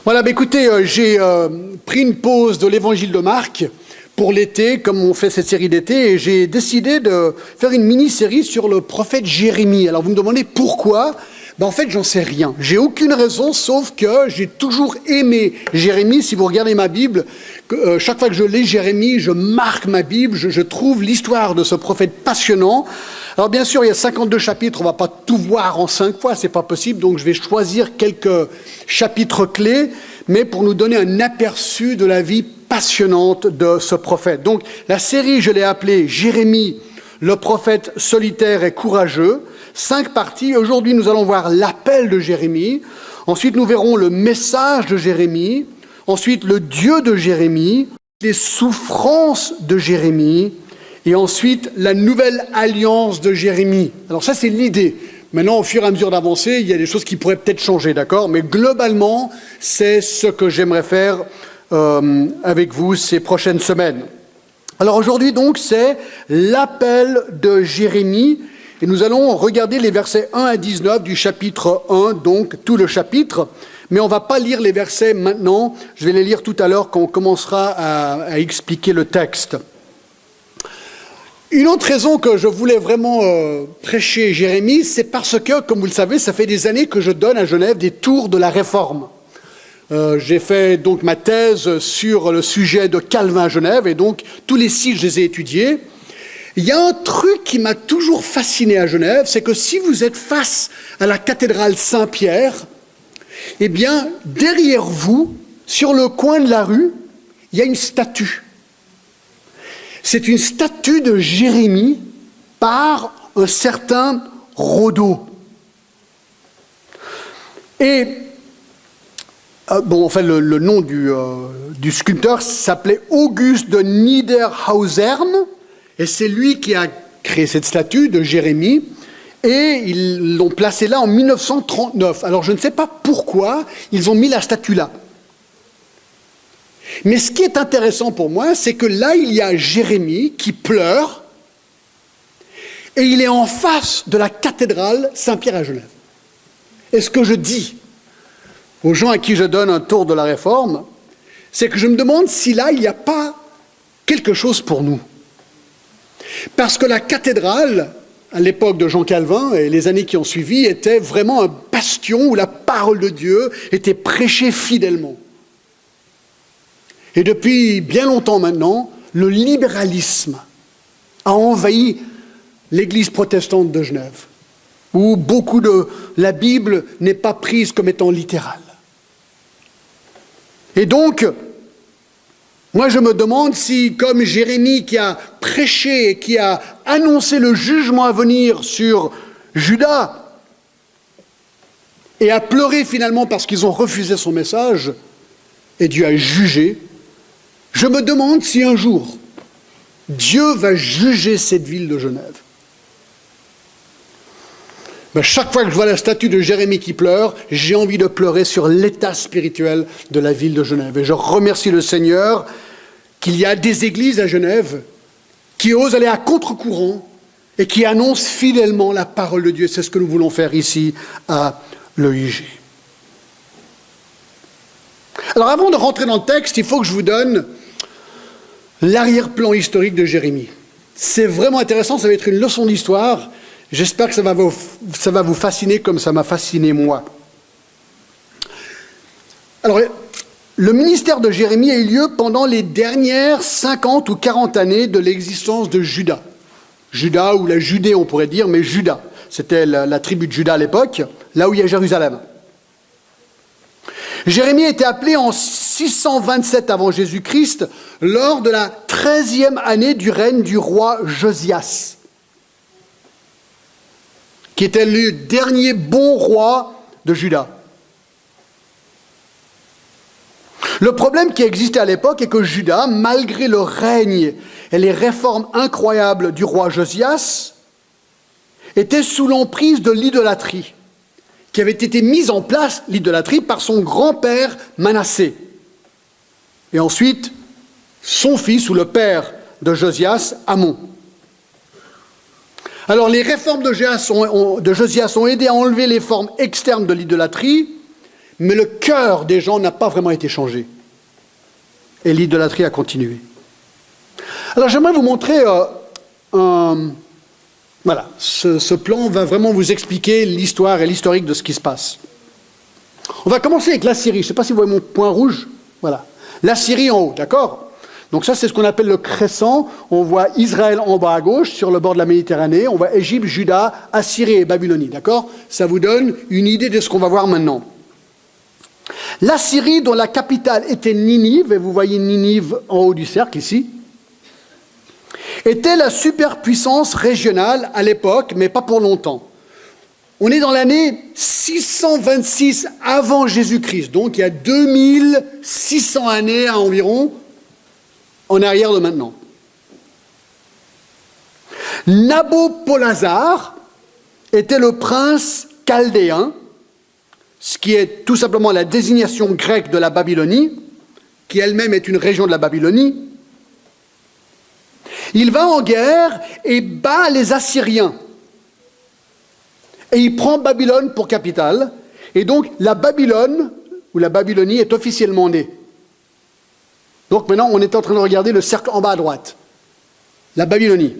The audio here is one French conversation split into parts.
Voilà, écoutez, j'ai pris une pause de l'évangile de Marc pour l'été, comme on fait cette série d'été, et j'ai décidé de faire une mini-série sur le prophète Jérémie. Alors vous me demandez pourquoi ? En fait, j'en sais rien. J'ai aucune raison, sauf que j'ai toujours aimé Jérémie. Si vous regardez ma Bible, chaque fois que je lis Jérémie, je marque ma Bible, je trouve l'histoire de ce prophète passionnant. Alors bien sûr, il y a 52 chapitres, on ne va pas tout voir en 5 fois, c'est pas possible, donc je vais choisir quelques chapitres clés, mais pour nous donner un aperçu de la vie passionnante de ce prophète. Donc la série, je l'ai appelée Jérémie, le prophète solitaire et courageux. 5 parties. Aujourd'hui, nous allons voir l'appel de Jérémie. Ensuite, nous verrons le message de Jérémie. Ensuite, le Dieu de Jérémie, les souffrances de Jérémie. Et ensuite, la nouvelle alliance de Jérémie. Alors ça, c'est l'idée. Maintenant, au fur et à mesure d'avancer, il y a des choses qui pourraient peut-être changer, d'accord ? Mais globalement, c'est ce que j'aimerais faire avec vous ces prochaines semaines. Alors aujourd'hui, donc, c'est l'appel de Jérémie. Et nous allons regarder les versets 1 à 19 du chapitre 1, donc tout le chapitre. Mais on ne va pas lire les versets maintenant. Je vais les lire tout à l'heure quand on commencera à expliquer le texte. Une autre raison que je voulais vraiment prêcher Jérémie, c'est parce que, comme vous le savez, ça fait des années que je donne à Genève des tours de la Réforme. J'ai fait donc ma thèse sur le sujet de Calvin à Genève, et donc tous les 6, je les ai étudiés. Il y a un truc qui m'a toujours fasciné à Genève, c'est que si vous êtes face à la cathédrale Saint-Pierre, eh bien, derrière vous, sur le coin de la rue, il y a une statue. C'est une statue de Jérémie par un certain Rodeau. Et, le nom du sculpteur s'appelait Auguste de Niederhausen, et c'est lui qui a créé cette statue de Jérémie, et ils l'ont placée là en 1939. Alors je ne sais pas pourquoi ils ont mis la statue là. Mais ce qui est intéressant pour moi, c'est que là, il y a Jérémie qui pleure, et il est en face de la cathédrale Saint-Pierre à Genève. Et ce que je dis aux gens à qui je donne un tour de la Réforme, c'est que je me demande si là, il n'y a pas quelque chose pour nous. Parce que la cathédrale, à l'époque de Jean Calvin et les années qui ont suivi, était vraiment un bastion où la parole de Dieu était prêchée fidèlement. Et depuis bien longtemps maintenant, le libéralisme a envahi l'église protestante de Genève, où beaucoup de la Bible n'est pas prise comme étant littérale. Et donc, moi, je me demande si, comme Jérémie qui a prêché et qui a annoncé le jugement à venir sur Juda et a pleuré finalement parce qu'ils ont refusé son message et Dieu a jugé, je me demande si un jour, Dieu va juger cette ville de Genève. Chaque fois que je vois la statue de Jérémie qui pleure, j'ai envie de pleurer sur l'état spirituel de la ville de Genève. Et je remercie le Seigneur qu'il y a des églises à Genève qui osent aller à contre-courant et qui annoncent fidèlement la parole de Dieu. C'est ce que nous voulons faire ici à l'EIG. Alors avant de rentrer dans le texte, il faut que je vous donne l'arrière-plan historique de Jérémie. C'est vraiment intéressant, ça va être une leçon d'histoire. J'espère que ça va vous fasciner comme ça m'a fasciné moi. Alors, le ministère de Jérémie a eu lieu pendant les dernières 50 ou 40 années de l'existence de Juda. Juda ou la Judée, on pourrait dire, mais Juda. C'était la tribu de Juda à l'époque, là où il y a Jérusalem. Jérémie a été appelé en 627 avant Jésus-Christ, lors de la 13e année du règne du roi Josias, qui était le dernier bon roi de Juda. Le problème qui existait à l'époque est que Juda, malgré le règne et les réformes incroyables du roi Josias, était sous l'emprise de l'idolâtrie, qui avait été mise en place, l'idolâtrie, par son grand-père Manassé. Et ensuite, son fils, ou le père de Josias, Amon. Alors les réformes de Josias ont aidé à enlever les formes externes de l'idolâtrie, Mais le cœur des gens n'a pas vraiment été changé. Et l'idolâtrie a continué. Alors j'aimerais vous montrer voilà, ce plan va vraiment vous expliquer l'histoire et l'historique de ce qui se passe. On va commencer avec l'Assyrie. Je ne sais pas si vous voyez mon point rouge. Voilà. L'Assyrie en haut, d'accord? Donc ça, c'est ce qu'on appelle le crescent. On voit Israël en bas à gauche, sur le bord de la Méditerranée. On voit Égypte, Juda, Assyrie et Babylonie, d'accord? Ça vous donne une idée de ce qu'on va voir maintenant. L'Assyrie, dont la capitale était Ninive, et vous voyez Ninive en haut du cercle ici, était la superpuissance régionale à l'époque, mais pas pour longtemps. On est dans l'année 626 avant Jésus-Christ, donc il y a 2600 années environ en arrière de maintenant. Nabopolassar était le prince chaldéen, ce qui est tout simplement la désignation grecque de la Babylonie, qui elle-même est une région de la Babylonie. Il va en guerre et bat les Assyriens. Et il prend Babylone pour capitale. Et donc la Babylone, ou la Babylonie, est officiellement née. Donc maintenant, on est en train de regarder le cercle en bas à droite. La Babylonie.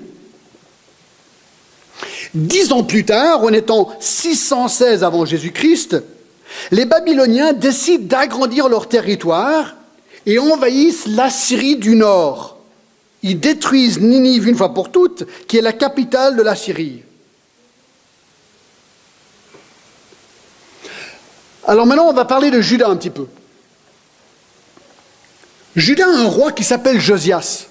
10 ans plus tard, on est en 616 avant Jésus-Christ, les Babyloniens décident d'agrandir leur territoire et envahissent l'Assyrie du Nord. Ils détruisent Ninive une fois pour toutes, qui est la capitale de la Syrie. Alors maintenant, on va parler de Juda un petit peu. Juda a un roi qui s'appelle Josias.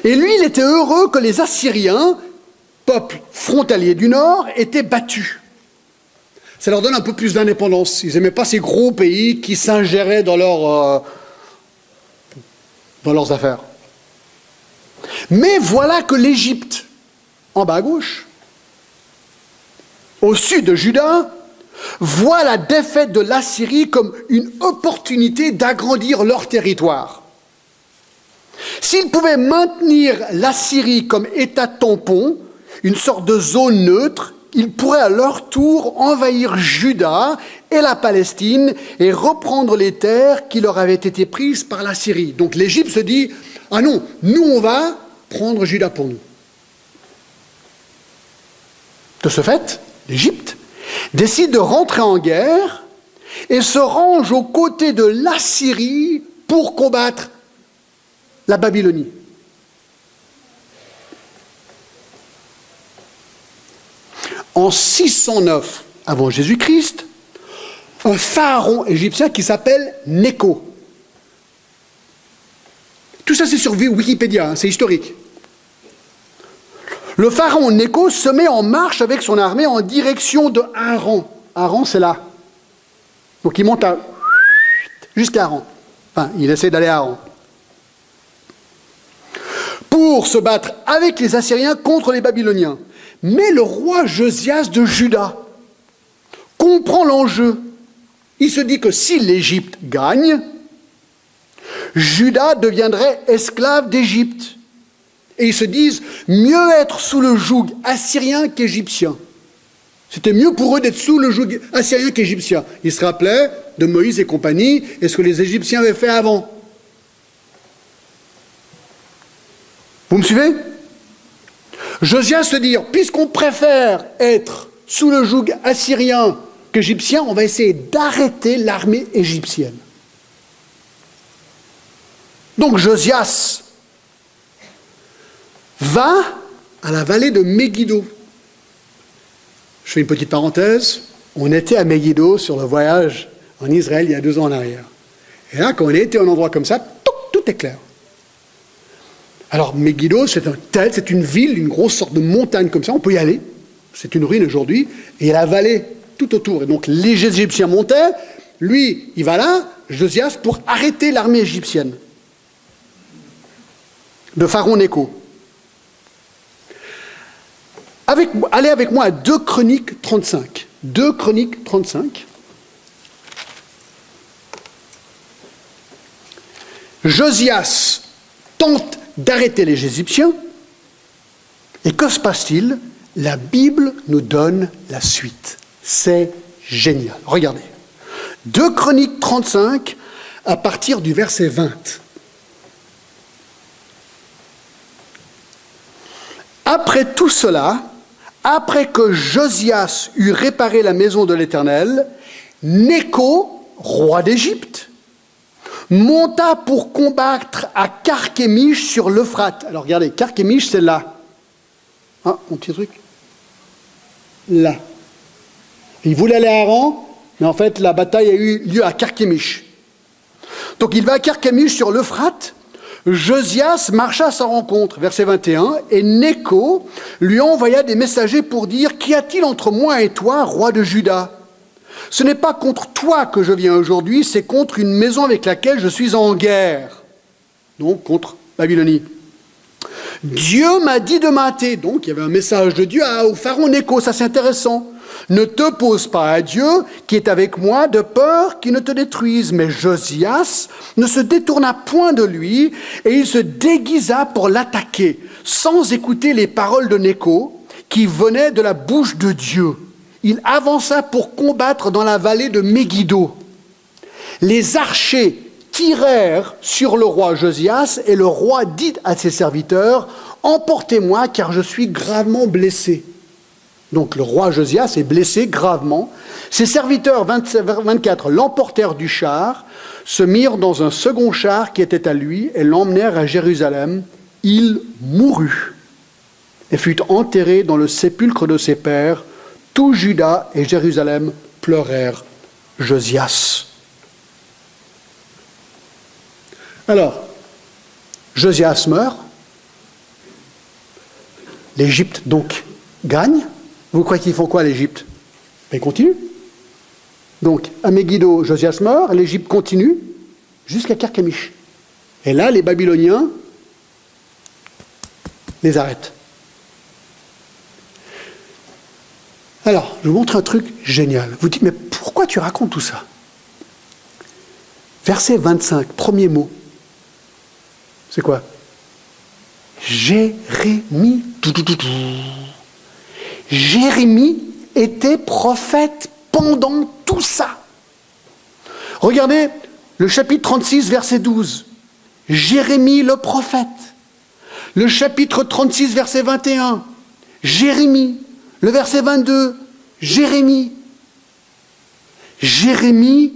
Et lui, il était heureux que les Assyriens, peuple frontalier du Nord, étaient battus. Ça leur donne un peu plus d'indépendance. Ils n'aimaient pas ces gros pays qui s'ingéraient dans leurs affaires. Mais voilà que l'Égypte, en bas à gauche, au sud de Juda, voit la défaite de l'Assyrie comme une opportunité d'agrandir leur territoire. S'ils pouvaient maintenir l'Assyrie comme État tampon, une sorte de zone neutre, ils pourraient à leur tour envahir Juda et la Palestine et reprendre les terres qui leur avaient été prises par la Syrie. Donc l'Égypte se dit, ah non, nous on va prendre Juda pour nous. De ce fait, l'Égypte décide de rentrer en guerre et se range aux côtés de l'Assyrie pour combattre la Babylonie. En 609 avant Jésus-Christ, un pharaon égyptien qui s'appelle Nécho. Tout ça, c'est sur Wikipédia, hein, c'est historique. Le pharaon Nécho se met en marche avec son armée en direction de Haran. Haran, c'est là. Donc il monte jusqu'à Haran. Enfin, il essaie d'aller à Haran. Pour se battre avec les Assyriens contre les Babyloniens. Mais le roi Josias de Juda comprend l'enjeu. Il se dit que si l'Égypte gagne, Juda deviendrait esclave d'Égypte. Et ils se disent, mieux être sous le joug assyrien qu'égyptien. C'était mieux pour eux d'être sous le joug assyrien qu'égyptien. Ils se rappelaient de Moïse et compagnie, et ce que les Égyptiens avaient fait avant. Vous me suivez ? Josias se dit, puisqu'on préfère être sous le joug assyrien qu'égyptien, on va essayer d'arrêter l'armée égyptienne. Donc Josias va à la vallée de Megiddo. Je fais une petite parenthèse. On était à Megiddo sur le voyage en Israël il y a 2 ans en arrière. Et là, quand on était à un endroit comme ça, tout est clair. Alors Megiddo, c'est une ville, une grosse sorte de montagne comme ça, on peut y aller. C'est une ruine aujourd'hui. Et il y a la vallée tout autour. Et donc les Égyptiens montaient. Lui, il va là, Josias, pour arrêter l'armée égyptienne de Pharaon Nécho. Allez avec moi à 2 Chroniques 35. 2 Chroniques 35. Josias tente d'arrêter les Égyptiens. Et que se passe-t-il ? La Bible nous donne la suite. C'est génial. Regardez. 2 Chroniques 35, à partir du verset 20. Après tout cela, après que Josias eut réparé la maison de l'Éternel, Nécho, roi d'Égypte, monta pour combattre à Carchemish sur l'Euphrate. Alors regardez, Carchemish, c'est là. Ah, mon petit truc. Là. Il voulait aller à Haran, mais en fait, la bataille a eu lieu à Carchemish. Donc il va à Carchemish sur l'Euphrate. Josias marcha à sa rencontre, verset 21, et Nécho lui envoya des messagers pour dire « Qu'y a-t-il entre moi et toi, roi de Juda ? Ce n'est pas contre toi que je viens aujourd'hui, c'est contre une maison avec laquelle je suis en guerre. » Donc contre Babylonie. « Dieu m'a dit de m'hâter. » Donc il y avait un message de Dieu au pharaon Nécho, ça c'est intéressant. « Ne t'oppose pas à Dieu qui est avec moi, de peur qu'il ne te détruise. » Mais Josias ne se détourna point de lui et il se déguisa pour l'attaquer, sans écouter les paroles de Nécho qui venaient de la bouche de Dieu. Il avança pour combattre dans la vallée de Megiddo. Les archers tirèrent sur le roi Josias et le roi dit à ses serviteurs « Emportez-moi car je suis gravement blessé. » Donc le roi Josias est blessé gravement. Ses serviteurs, 24, l'emportèrent du char, se mirent dans un second char qui était à lui et l'emmenèrent à Jérusalem. Il mourut et fut enterré dans le sépulcre de ses pères. Tout Juda et Jérusalem pleurèrent Josias. Alors, Josias meurt. L'Égypte donc gagne. Vous croyez qu'ils font quoi, l'Égypte? Ils continuent. Donc, à Megiddo, Josias meurt, l'Égypte continue jusqu'à Carchemish. Et là, les Babyloniens les arrêtent. Alors, je vous montre un truc génial. Vous dites, mais pourquoi tu racontes tout ça? Verset 25, premier mot. C'est quoi? Jérémie. Jérémie était prophète pendant tout ça. Regardez le chapitre 36, verset 12. Jérémie le prophète. Le chapitre 36, verset 21. Jérémie. Le verset 22. Jérémie. Jérémie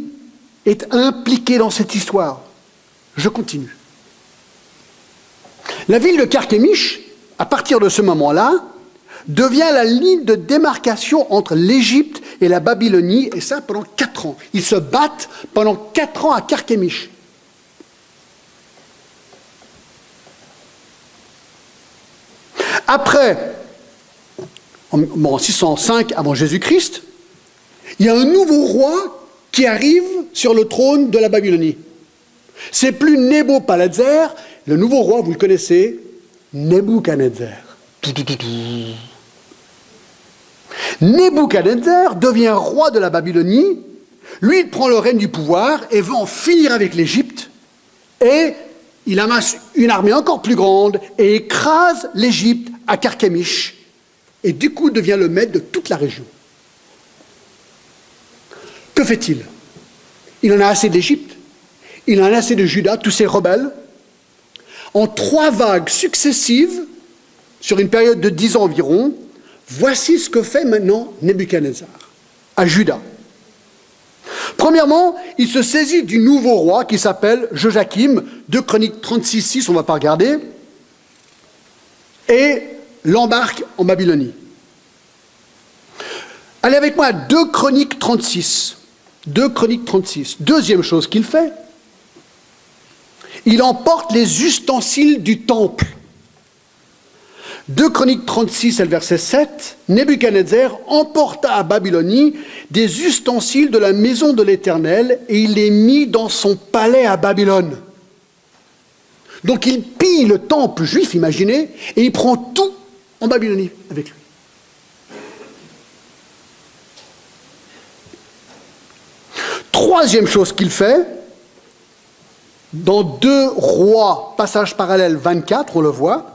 est impliqué dans cette histoire. Je continue. La ville de Carchemish, à partir de ce moment-là, devient la ligne de démarcation entre l'Égypte et la Babylonie, et ça pendant 4 ans. Ils se battent pendant 4 ans à Carchemish. Après, en 605 avant Jésus-Christ, il y a un nouveau roi qui arrive sur le trône de la Babylonie. C'est plus Nebuchadnezzar, le nouveau roi, vous le connaissez, Nebuchadnezzar. Nebuchadnezzar devient roi de la Babylonie, lui il prend le règne du pouvoir et veut en finir avec l'Égypte, et il amasse une armée encore plus grande et écrase l'Égypte à Carchemish, et du coup devient le maître de toute la région. Que fait-il? Il en a assez de l'Égypte, il en a assez de Juda, tous ces rebelles. En 3 vagues successives, sur une période de 10 ans environ, voici ce que fait maintenant Nebuchadnezzar à Juda. Premièrement, il se saisit du nouveau roi qui s'appelle Joachim, 2 Chroniques 36:6, on ne va pas regarder, et l'embarque en Babylonie. Allez avec moi à 2 Chroniques 36. 2 Chroniques 36. Deuxième chose qu'il fait, il emporte les ustensiles du temple. 2 Chroniques 36 et le verset 7, Nebuchadnezzar emporta à Babylonie des ustensiles de la maison de l'Éternel et il les mit dans son palais à Babylone. Donc il pille le temple juif, imaginez, et il prend tout en Babylonie avec lui. Troisième chose qu'il fait, dans 2 Rois, passage parallèle 24, on le voit,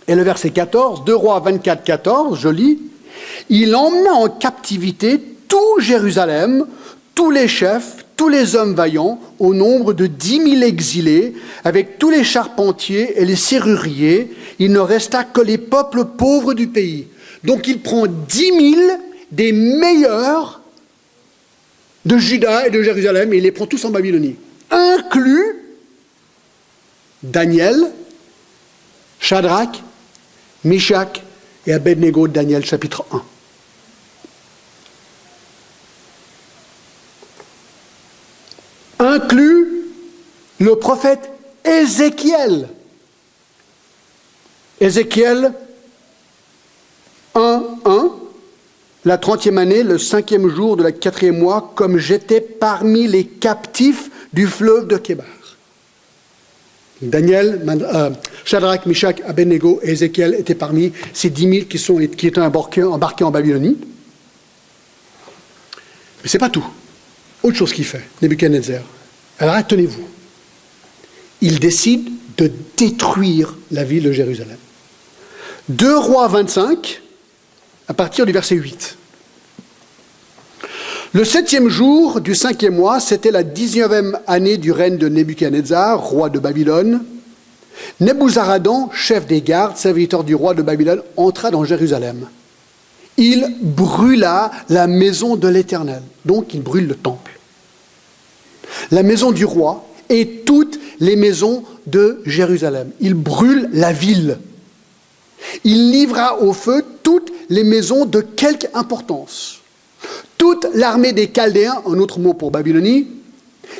et le verset 14, 2 Rois 24, 14, je lis, « Il emmena en captivité tout Jérusalem, tous les chefs, tous les hommes vaillants, au nombre de 10 000 exilés, avec tous les charpentiers et les serruriers. Il ne resta que les peuples pauvres du pays. Donc il prend 10 000 des meilleurs de Juda et de Jérusalem et il les prend tous en Babylonie, inclus Daniel, Shadrach, Meshach et Abednego, Daniel chapitre 1. Inclut le prophète Ézéchiel. Ézéchiel 1, la 30e année, le 5e jour de la 4e mois, comme j'étais parmi les captifs du fleuve de Kébar. Daniel, Shadrach, Meshach, Abednego et Ézéchiel étaient parmi ces 10 000 qui étaient embarqués en Babylonie. Mais ce n'est pas tout. Autre chose qu'il fait, Nebuchadnezzar. Alors, tenez-vous. Il décide de détruire la ville de Jérusalem. 2 Rois 25, à partir du verset 8. Le 7e jour du 5e mois, c'était la 19e année du règne de Nebuchadnezzar, roi de Babylone. Nebuzaradan, chef des gardes, serviteur du roi de Babylone, entra dans Jérusalem. Il brûla la maison de l'Éternel. Donc, il brûle le temple. La maison du roi et toutes les maisons de Jérusalem. Il brûle la ville. Il livra au feu toutes les maisons de quelque importance. Toute l'armée des Chaldéens, un autre mot pour Babylonie,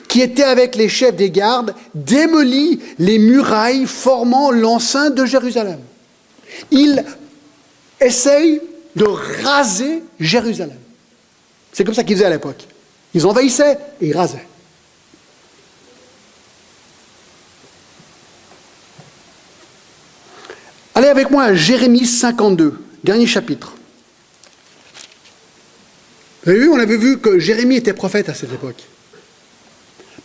qui était avec les chefs des gardes, démolit les murailles formant l'enceinte de Jérusalem. Il essaye de raser Jérusalem. C'est comme ça qu'ils faisaient à l'époque. Ils envahissaient et ils rasaient. Allez avec moi à Jérémie 52, dernier chapitre. Vous avez vu, on avait vu que Jérémie était prophète à cette époque.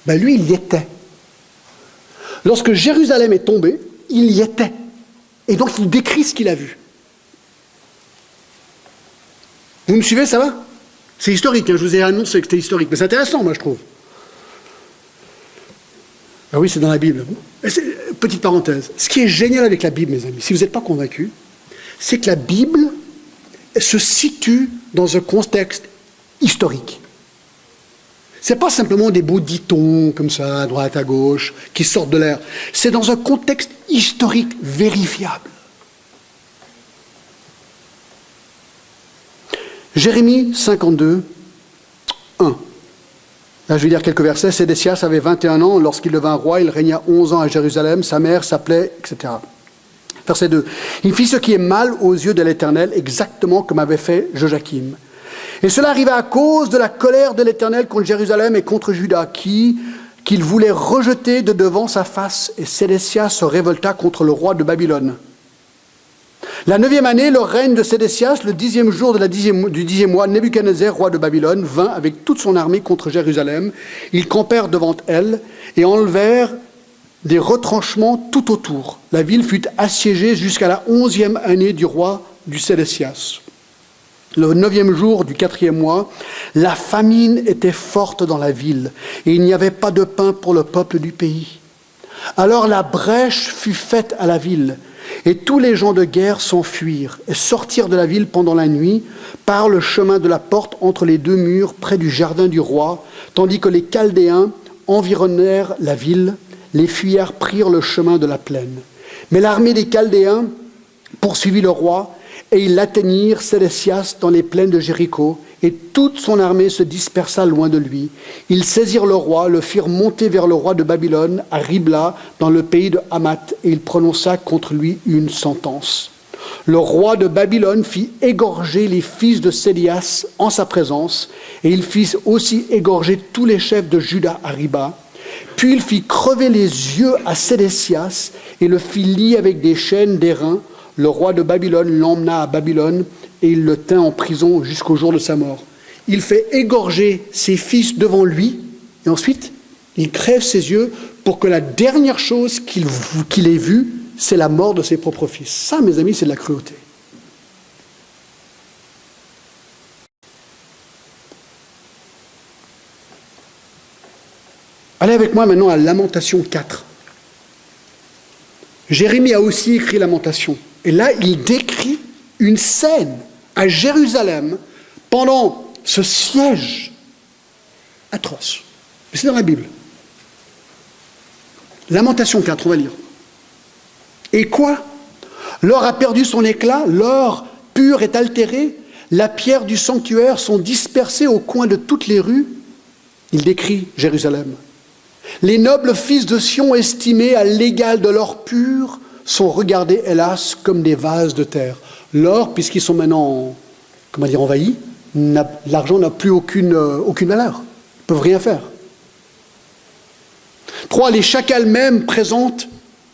Ben lui, il y était. Lorsque Jérusalem est tombée, il y était. Et donc, il décrit ce qu'il a vu. Vous me suivez, ça va? C'est historique, hein, je vous ai annoncé que c'était historique. Mais c'est intéressant, moi, je trouve. Ah oui, c'est dans la Bible. Petite parenthèse. Ce qui est génial avec la Bible, mes amis, si vous n'êtes pas convaincus, c'est que la Bible se situe dans un contexte historique. Ce n'est pas simplement des beaux dictons comme ça, à droite, à gauche, qui sortent de l'air. C'est dans un contexte historique vérifiable. Jérémie 52, 1. Là, je vais lire quelques versets. Sédécias avait 21 ans lorsqu'il devint roi. Il régna 11 ans à Jérusalem. Sa mère s'appelait, etc. Verset 2. Il fit ce qui est mal aux yeux de l'Éternel, exactement comme avait fait Joachim. Et cela arriva à cause de la colère de l'Éternel contre Jérusalem et contre Juda, qu'il voulait rejeter de devant sa face. Et Sédécias se révolta contre le roi de Babylone. La 9e année, le règne de Sédécias, le 10e jour du 10e mois, Nebuchadnezzar, roi de Babylone, vint avec toute son armée contre Jérusalem. Ils campèrent devant elle et enlevèrent des retranchements tout autour. La ville fut assiégée jusqu'à la 11e année du roi du Sédécias. Le 9e jour du 4e mois, la famine était forte dans la ville et il n'y avait pas de pain pour le peuple du pays. Alors la brèche fut faite à la ville. Et tous les gens de guerre s'enfuirent et sortirent de la ville pendant la nuit par le chemin de la porte entre les deux murs près du jardin du roi, tandis que les Chaldéens environnèrent la ville. Les fuyards prirent le chemin de la plaine. Mais l'armée des Chaldéens poursuivit le roi et ils l'atteignirent Sédécias dans les plaines de Jéricho et toute son armée se dispersa loin de lui. Ils saisirent le roi, le firent monter vers le roi de Babylone, à Ribla, dans le pays de Hamath, et il prononça contre lui une sentence. Le roi de Babylone fit égorger les fils de Sédécias en sa présence, et il fit aussi égorger tous les chefs de Juda à Riba. Puis il fit crever les yeux à Sédécias, et le fit lier avec des chaînes d'airain. Le roi de Babylone l'emmena à Babylone, et il le tint en prison jusqu'au jour de sa mort. Il fait égorger ses fils devant lui, et ensuite, il crève ses yeux pour que la dernière chose qu'il ait vue, c'est la mort de ses propres fils. Ça, mes amis, c'est de la cruauté. Allez avec moi maintenant à Lamentation 4. Jérémie a aussi écrit Lamentation. Et là, il décrit une scène à Jérusalem pendant ce siège atroce. Mais c'est dans la Bible. Lamentation 4, on va lire. Et quoi? L'or a perdu son éclat, l'or pur est altéré, la pierre du sanctuaire sont dispersées au coin de toutes les rues. Il décrit Jérusalem. Les nobles fils de Sion, estimés à l'égal de l'or pur, sont regardés, hélas, comme des vases de terre. L'or, puisqu'ils sont maintenant, envahis, l'argent n'a plus aucune valeur. Ils ne peuvent rien faire. 3. Les chacals même présentent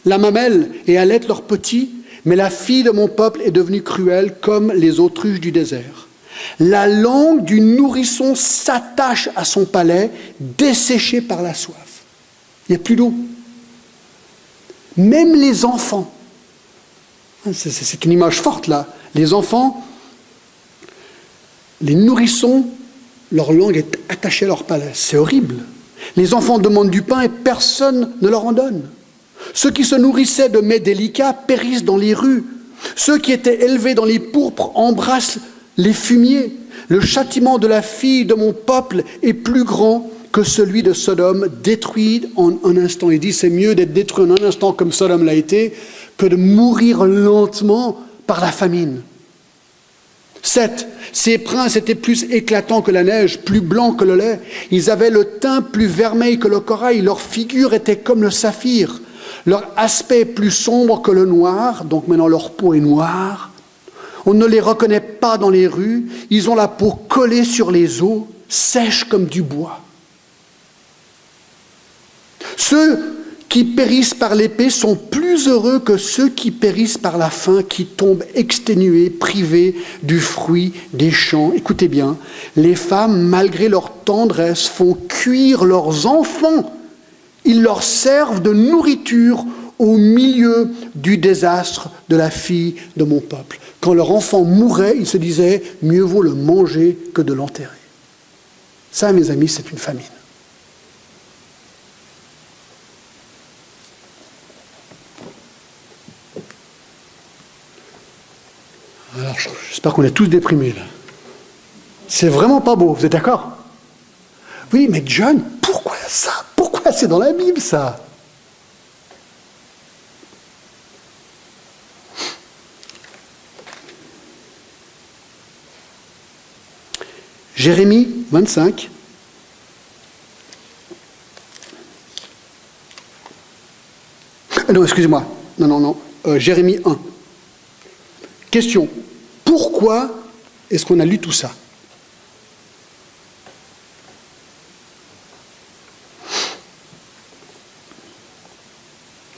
la mamelle et allaitent leurs petits, mais la fille de mon peuple est devenue cruelle comme les autruches du désert. La langue du nourrisson s'attache à son palais, desséché par la soif. Il n'y a plus d'eau. Même les enfants, c'est une image forte là, les enfants, les nourrissons, leur langue est attachée à leur palais. C'est horrible. Les enfants demandent du pain et personne ne leur en donne. Ceux qui se nourrissaient de mets délicats périssent dans les rues. Ceux qui étaient élevés dans les pourpres embrassent les fumiers. Le châtiment de la fille de mon peuple est plus grand que celui de Sodome, détruit en un instant. Il dit, c'est mieux d'être détruit en un instant comme Sodome l'a été, que de mourir lentement par la famine. 7. Ces princes étaient plus éclatants que la neige, plus blancs que le lait. Ils avaient le teint plus vermeil que le corail. Leur figure était comme le saphir. Leur aspect plus sombre que le noir. Donc maintenant leur peau est noire. On ne les reconnaît pas dans les rues. Ils ont la peau collée sur les os, sèche comme du bois. Ceux qui périssent par l'épée sont plus heureux que ceux qui périssent par la faim, qui tombent exténués, privés du fruit des champs. Écoutez bien, les femmes, malgré leur tendresse, font cuire leurs enfants. Ils leur servent de nourriture au milieu du désastre de la fille de mon peuple. Quand leur enfant mourait, ils se disaient, mieux vaut le manger que de l'enterrer. Ça, mes amis, c'est une famine. Alors, j'espère qu'on est tous déprimés, là. C'est vraiment pas beau, vous êtes d'accord? Oui, mais John, pourquoi ça? Pourquoi c'est dans la Bible, ça? Jérémie 25. Non, excusez-moi. Non. Jérémie 1. Question. Pourquoi est-ce qu'on a lu tout ça?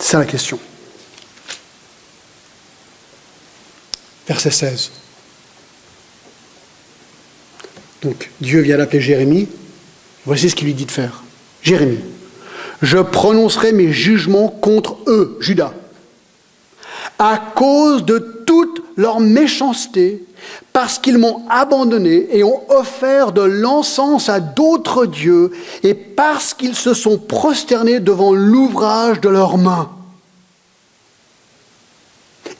C'est la question. Verset 16. Donc, Dieu vient d'appeler Jérémie. Voici ce qu'il lui dit de faire. Jérémie, je prononcerai mes jugements contre eux, Juda, à cause de toute leur méchanceté, parce qu'ils m'ont abandonné et ont offert de l'encens à d'autres dieux, et parce qu'ils se sont prosternés devant l'ouvrage de leurs mains.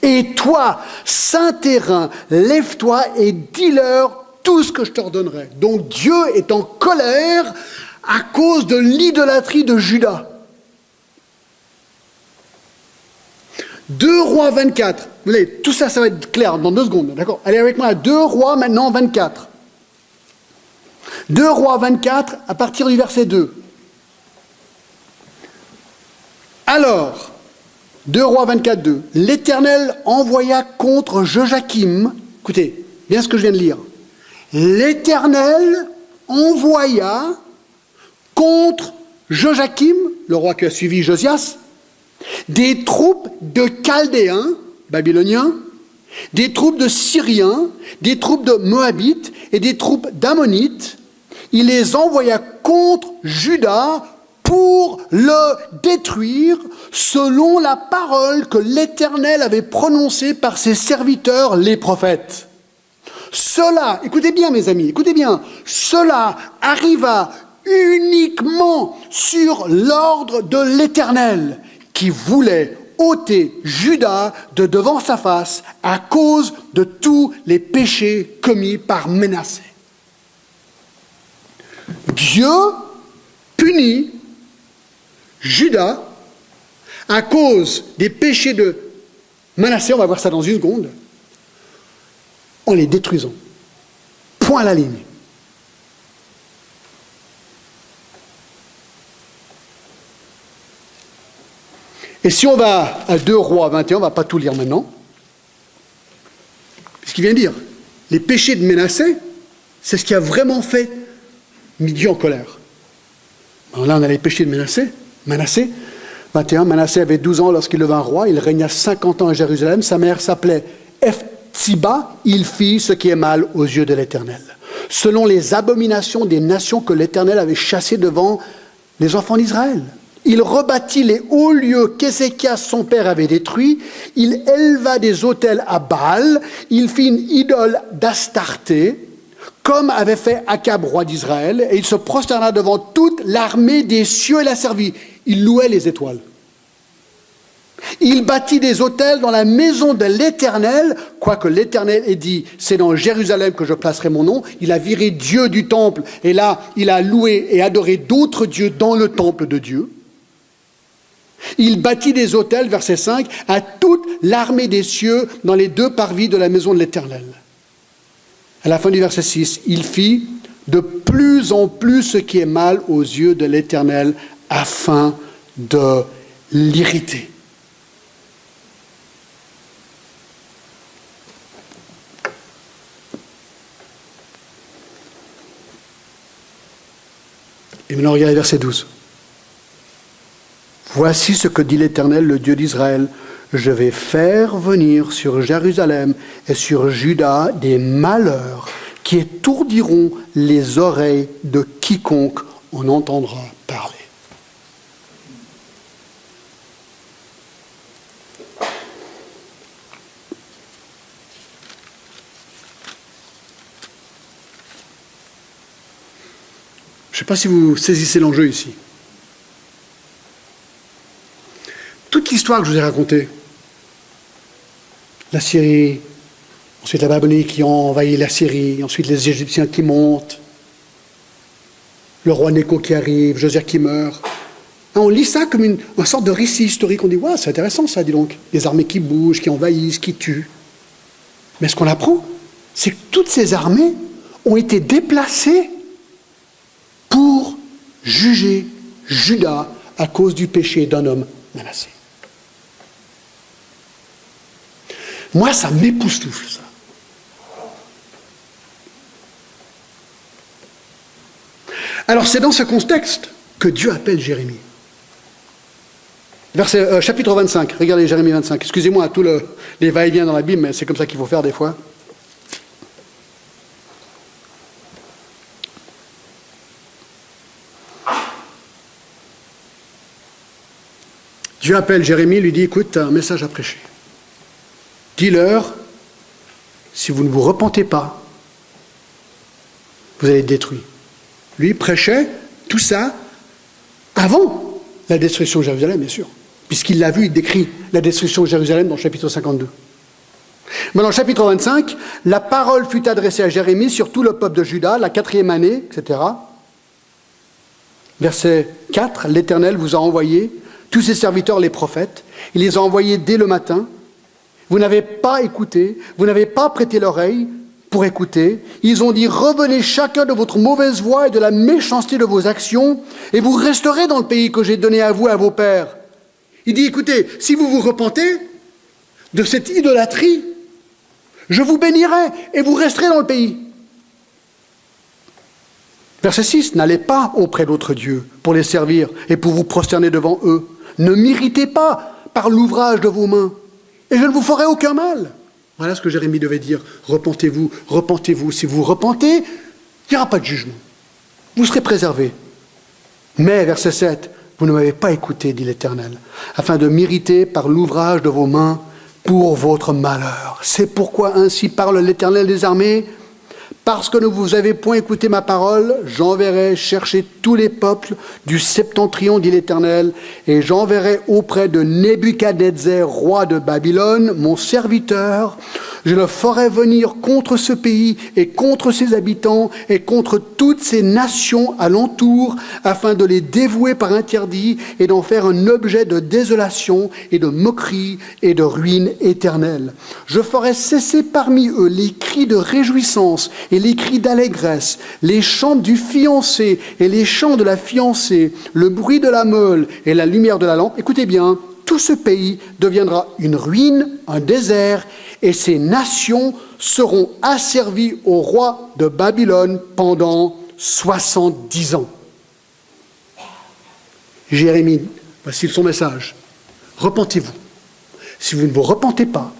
Et toi, Saint-Terrain, lève-toi et dis-leur tout ce que je t'ordonnerai. Donc Dieu est en colère à cause de l'idolâtrie de Juda. 2 Rois 24. Vous voyez, tout ça, ça va être clair dans 2 secondes. D'accord? Allez avec moi à 2 Rois maintenant 24. 2 Rois 24 à partir du verset 2. Alors, 2 Rois 24, 2. L'Éternel envoya contre Joachim. Écoutez, bien ce que je viens de lire. L'Éternel envoya contre Joachim, le roi qui a suivi Josias, des troupes de Chaldéens, Babyloniens, des troupes de Syriens, des troupes de Moabites et des troupes d'Ammonites. Il les envoya contre Juda pour le détruire selon la parole que l'Éternel avait prononcée par ses serviteurs, les prophètes. Cela, écoutez bien mes amis, écoutez bien, cela arriva uniquement sur l'ordre de l'Éternel qui voulait ôter Juda de devant sa face à cause de tous les péchés commis par Manassé. Dieu punit Juda à cause des péchés de Manassé, on va voir ça dans une seconde, en les détruisant. Point à la ligne. Et si on va à 2 Rois 21, on ne va pas tout lire maintenant, puisqu'il vient de dire, les péchés de Manassé, c'est ce qui a vraiment fait mis Dieu en colère. Alors là, on a les péchés de Manassé, 21, Manassé avait 12 ans lorsqu'il devint roi, il régna 50 ans à Jérusalem, sa mère s'appelait Ephtsiba, il fit ce qui est mal aux yeux de l'Éternel, selon les abominations des nations que l'Éternel avait chassées devant les enfants d'Israël. Il rebâtit les hauts lieux qu'Ézéchias, son père, avait détruits. Il éleva des autels à Baal. Il fit une idole d'Astarté, comme avait fait Akab, roi d'Israël. Et il se prosterna devant toute l'armée des cieux et la servit. Il louait les étoiles. Il bâtit des autels dans la maison de l'Éternel, quoique l'Éternel ait dit, c'est dans Jérusalem que je placerai mon nom. Il a viré Dieu du temple. Et là, il a loué et adoré d'autres dieux dans le temple de Dieu. Il bâtit des autels, verset 5, à toute l'armée des cieux dans les 2 parvis de la maison de l'Éternel. À la fin du verset 6, il fit de plus en plus ce qui est mal aux yeux de l'Éternel afin de l'irriter. Et maintenant, regardez verset 12. Voici ce que dit l'Éternel, le Dieu d'Israël. Je vais faire venir sur Jérusalem et sur Juda des malheurs qui étourdiront les oreilles de quiconque en entendra parler. Je ne sais pas si vous saisissez l'enjeu ici. Toute l'histoire que je vous ai racontée, la Syrie, ensuite la Babylonie qui envahit la Syrie, ensuite les Égyptiens qui montent, le roi Nécho qui arrive, Josia qui meurt. On lit ça comme une sorte de récit historique. On dit, ouais, c'est intéressant ça, dis donc. Les armées qui bougent, qui envahissent, qui tuent. Mais ce qu'on apprend, c'est que toutes ces armées ont été déplacées pour juger Juda à cause du péché d'un homme, Manassé. Moi, ça m'époustoufle, ça. Alors, c'est dans ce contexte que Dieu appelle Jérémie. Chapitre 25, regardez Jérémie 25. Excusez-moi à tous les va-et-vient dans la Bible, mais c'est comme ça qu'il faut faire des fois. Dieu appelle Jérémie, lui dit, écoute, tu as un message à prêcher. Dis-leur, si vous ne vous repentez pas, vous allez être détruits. Lui prêchait tout ça avant la destruction de Jérusalem, bien sûr. Puisqu'il l'a vu, il décrit la destruction de Jérusalem dans le chapitre 52. Mais dans le chapitre 25, la parole fut adressée à Jérémie sur tout le peuple de Juda, la 4e année, etc. Verset 4, l'Éternel vous a envoyé tous ses serviteurs, les prophètes. Il les a envoyés dès le matin. Vous n'avez pas écouté, vous n'avez pas prêté l'oreille pour écouter. Ils ont dit, revenez chacun de votre mauvaise voie et de la méchanceté de vos actions, et vous resterez dans le pays que j'ai donné à vous et à vos pères. Il dit, écoutez, si vous vous repentez de cette idolâtrie, je vous bénirai et vous resterez dans le pays. Verset 6, n'allez pas auprès d'autres dieux pour les servir et pour vous prosterner devant eux. Ne m'irritez pas par l'ouvrage de vos mains, et je ne vous ferai aucun mal. Voilà ce que Jérémie devait dire. Repentez-vous, repentez-vous. Si vous repentez, il n'y aura pas de jugement. Vous serez préservés. Mais, verset 7, vous ne m'avez pas écouté, dit l'Éternel, afin de m'irriter par l'ouvrage de vos mains pour votre malheur. C'est pourquoi ainsi parle l'Éternel des armées. Parce que ne vous avez point écouté ma parole, j'enverrai chercher tous les peuples du septentrion, dit l'Éternel, et j'enverrai auprès de Nebuchadnezzar, roi de Babylone, mon serviteur. Je le ferai venir contre ce pays et contre ses habitants et contre toutes ces nations alentour, afin de les dévouer par interdit et d'en faire un objet de désolation et de moquerie et de ruine éternelle. Je ferai cesser parmi eux les cris de réjouissance et les cris d'allégresse, les chants du fiancé et les chants de la fiancée, le bruit de la meule et la lumière de la lampe. Écoutez bien, tout ce pays deviendra une ruine, un désert, et ces nations seront asservies au roi de Babylone pendant 70 ans. Jérémie, voici son message. Repentez-vous. Si vous ne vous repentez pas,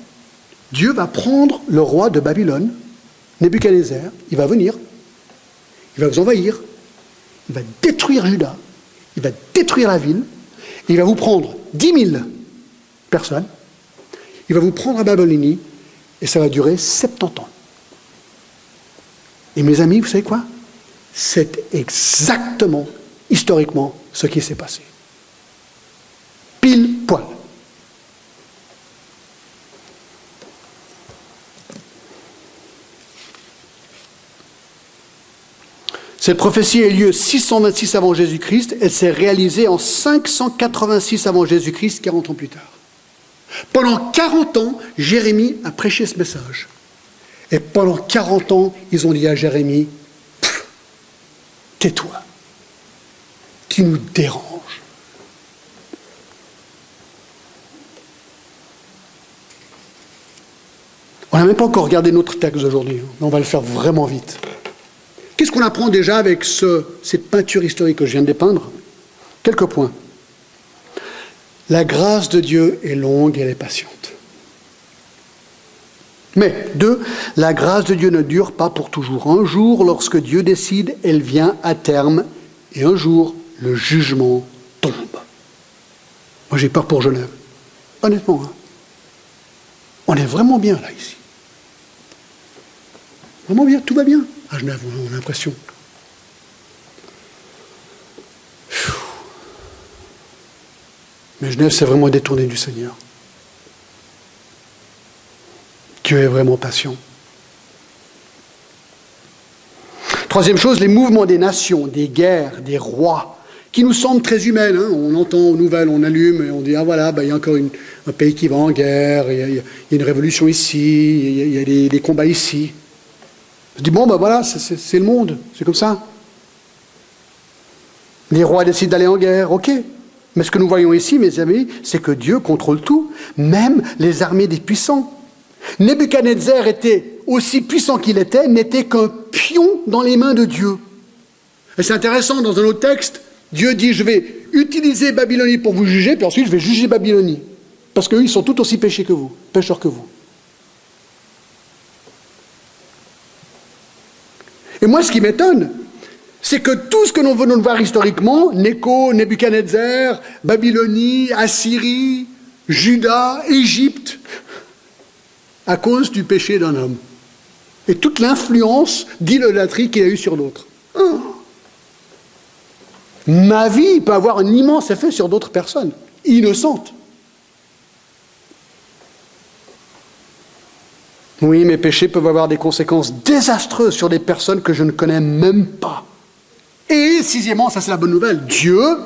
Dieu va prendre le roi de Babylone, Nebuchadnezzar, il va venir, il va vous envahir, il va détruire Juda, il va détruire la ville, il va vous prendre 10 000 personnes, il va vous prendre à Babylonie, et ça va durer 70 ans. Et mes amis, vous savez quoi? C'est exactement, historiquement, ce qui s'est passé. Pile poil. Cette prophétie a eu lieu 626 avant Jésus-Christ, elle s'est réalisée en 586 avant Jésus-Christ, 40 ans plus tard. Pendant 40 ans, Jérémie a prêché ce message. Et pendant 40 ans, ils ont dit à Jérémie, tais-toi, tu nous déranges. On n'a même pas encore regardé notre texte d'aujourd'hui, mais on va le faire vraiment vite. Qu'est-ce qu'on apprend déjà avec cette peinture historique que je viens de dépeindre? Quelques points. La grâce de Dieu est longue et elle est patiente. Mais, 2, la grâce de Dieu ne dure pas pour toujours. Un jour, lorsque Dieu décide, elle vient à terme, et un jour, le jugement tombe. Moi, j'ai peur pour Genève. Honnêtement, hein. On est vraiment bien là, ici. Vraiment bien, tout va bien. À Genève, on a l'impression. Mais Genève s'est vraiment détournée du Seigneur. Dieu est vraiment patient. Troisième chose, les mouvements des nations, des guerres, des rois, qui nous semblent très humaines. Hein. On entend aux nouvelles, on allume et on dit, ah voilà, il y a encore un pays qui va en guerre, il y a une révolution ici, il y a des combats ici. Je dis, bon, voilà, c'est le monde, c'est comme ça. Les rois décident d'aller en guerre, ok. Mais ce que nous voyons ici, mes amis, c'est que Dieu contrôle tout, même les armées des puissants. Nebuchadnezzar était aussi puissant qu'il était, n'était qu'un pion dans les mains de Dieu. Et c'est intéressant, dans un autre texte, Dieu dit, je vais utiliser Babylonie pour vous juger, puis ensuite je vais juger Babylonie. Parce qu'eux, ils sont tout aussi pécheurs que vous. Et moi, ce qui m'étonne, c'est que tout ce que nous venons de voir historiquement, Nécho, Nebuchadnezzar, Babylonie, Assyrie, Juda, Égypte, à cause du péché d'un homme. Et toute l'influence d'idolâtrie qu'il a eue sur d'autres. Ma vie peut avoir un immense effet sur d'autres personnes, innocentes. Oui, mes péchés peuvent avoir des conséquences désastreuses sur des personnes que je ne connais même pas. Et sixièmement, ça c'est la bonne nouvelle, Dieu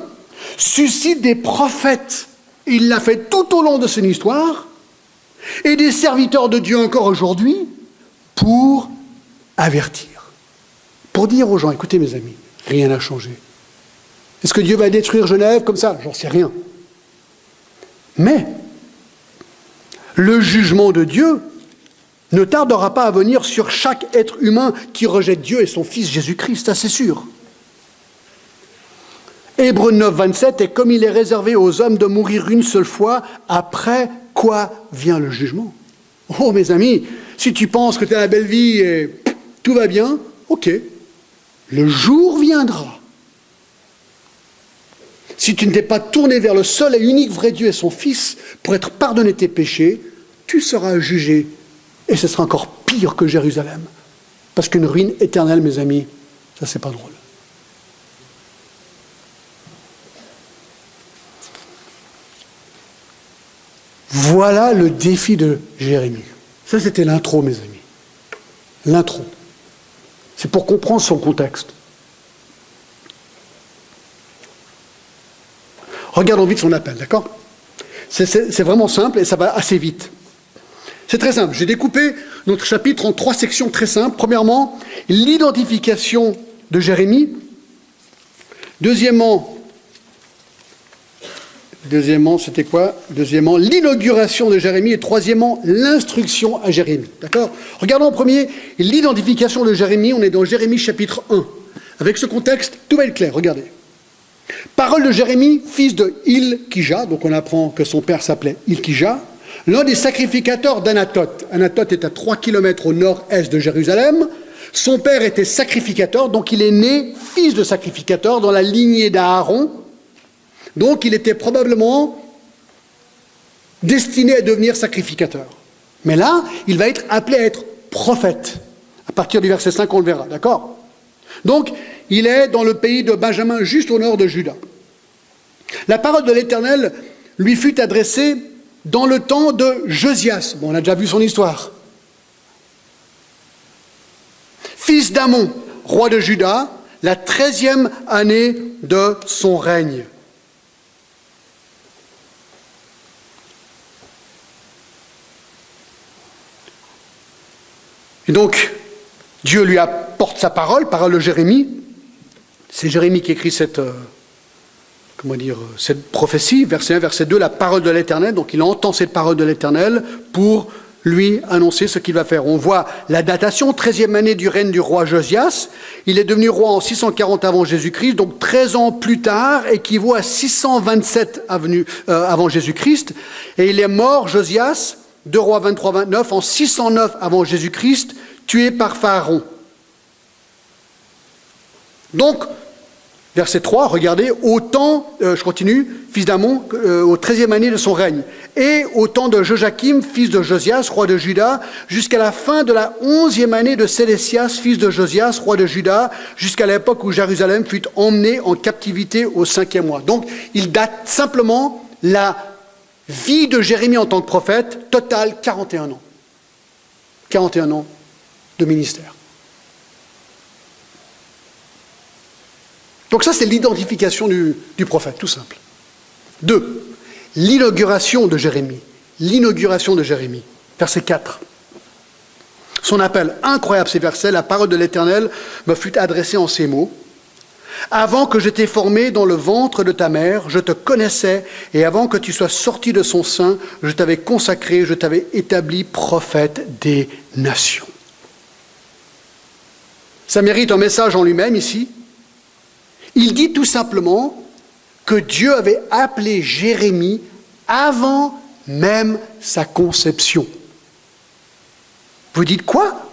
suscite des prophètes. Il l'a fait tout au long de son histoire, et des serviteurs de Dieu encore aujourd'hui, pour avertir. Pour dire aux gens, écoutez mes amis, rien n'a changé. Est-ce que Dieu va détruire Genève comme ça? J'en sais rien. Mais le jugement de Dieu ne tardera pas à venir sur chaque être humain qui rejette Dieu et son Fils Jésus-Christ, ça c'est sûr. Hébreux 9, 27, et comme il est réservé aux hommes de mourir une seule fois, après quoi vient le jugement? Oh mes amis, si tu penses que tu as la belle vie et tout va bien, ok, le jour viendra. Si tu ne t'es pas tourné vers le seul et unique vrai Dieu et son Fils pour être pardonné tes péchés, tu seras jugé. Et ce sera encore pire que Jérusalem. Parce qu'une ruine éternelle, mes amis, ça c'est pas drôle. Voilà le défi de Jérémie. Ça c'était l'intro, mes amis. L'intro. C'est pour comprendre son contexte. Regardons vite son appel, d'accord ? C'est vraiment simple et ça va assez vite. C'est très simple. J'ai découpé notre chapitre en 3 sections très simples. Premièrement, l'identification de Jérémie. Deuxièmement, c'était quoi ? Deuxièmement, l'inauguration de Jérémie. Et troisièmement, l'instruction à Jérémie. D'accord ? Regardons en premier l'identification de Jérémie. On est dans Jérémie chapitre 1. Avec ce contexte, tout va être clair. Regardez. Parole de Jérémie, fils de Hilkija. Donc on apprend que son père s'appelait Hilkija. L'un des sacrificateurs d'Anatoth. Anatoth est à 3 km au nord-est de Jérusalem. Son père était sacrificateur, donc il est né fils de sacrificateur dans la lignée d'Aaron. Donc il était probablement destiné à devenir sacrificateur. Mais là, il va être appelé à être prophète. À partir du verset 5, on le verra, d'accord ? Donc, il est dans le pays de Benjamin, juste au nord de Juda. La parole de l'Éternel lui fut adressée dans le temps de Josias. Bon, on a déjà vu son histoire. Fils d'Amon, roi de Juda, la 13e année de son règne. Et donc, Dieu lui apporte sa parole, parole de Jérémie. C'est Jérémie qui écrit cette prophétie, verset 1, verset 2, la parole de l'Éternel. Donc il entend cette parole de l'Éternel pour lui annoncer ce qu'il va faire. On voit la datation, 13e année du règne du roi Josias. Il est devenu roi en 640 avant Jésus-Christ, donc 13 ans plus tard, équivaut à 627 avant Jésus-Christ. Et il est mort, Josias, 2 Rois 23-29, en 609 avant Jésus-Christ, tué par Pharaon. Donc, verset 3, regardez, au temps, je continue, fils d'Amon, aux 13e année de son règne, et au temps de Joachim, fils de Josias, roi de Juda, jusqu'à la fin de la 11e année de Sédécias, fils de Josias, roi de Juda, jusqu'à l'époque où Jérusalem fut emmenée en captivité au 5e mois. Donc, il date simplement la vie de Jérémie en tant que prophète, total 41 ans. 41 ans de ministère. Donc ça, c'est l'identification du prophète, tout simple. 2. L'inauguration de Jérémie. L'inauguration de Jérémie. Verset 4. Son appel, incroyable ces versets, la parole de l'Éternel me fut adressée en ces mots. Avant que je t'ai formé dans le ventre de ta mère, je te connaissais, et avant que tu sois sorti de son sein, je t'avais consacré, je t'avais établi prophète des nations. Ça mérite un message en lui-même ici. Il dit tout simplement que Dieu avait appelé Jérémie avant même sa conception. Vous dites quoi ?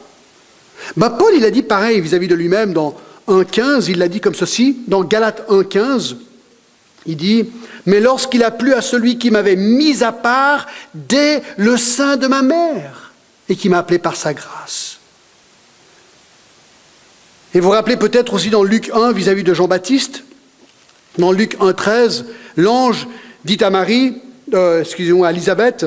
Paul, il a dit pareil vis-à-vis de lui-même dans 1,15, il l'a dit comme ceci, dans Galates 1,15, il dit « Mais lorsqu'il a plu à celui qui m'avait mis à part dès le sein de ma mère et qui m'a appelé par sa grâce. » Et vous vous rappelez peut-être aussi dans Luc 1 vis-à-vis de Jean-Baptiste, dans Luc 1,13, l'ange dit à à Élisabeth,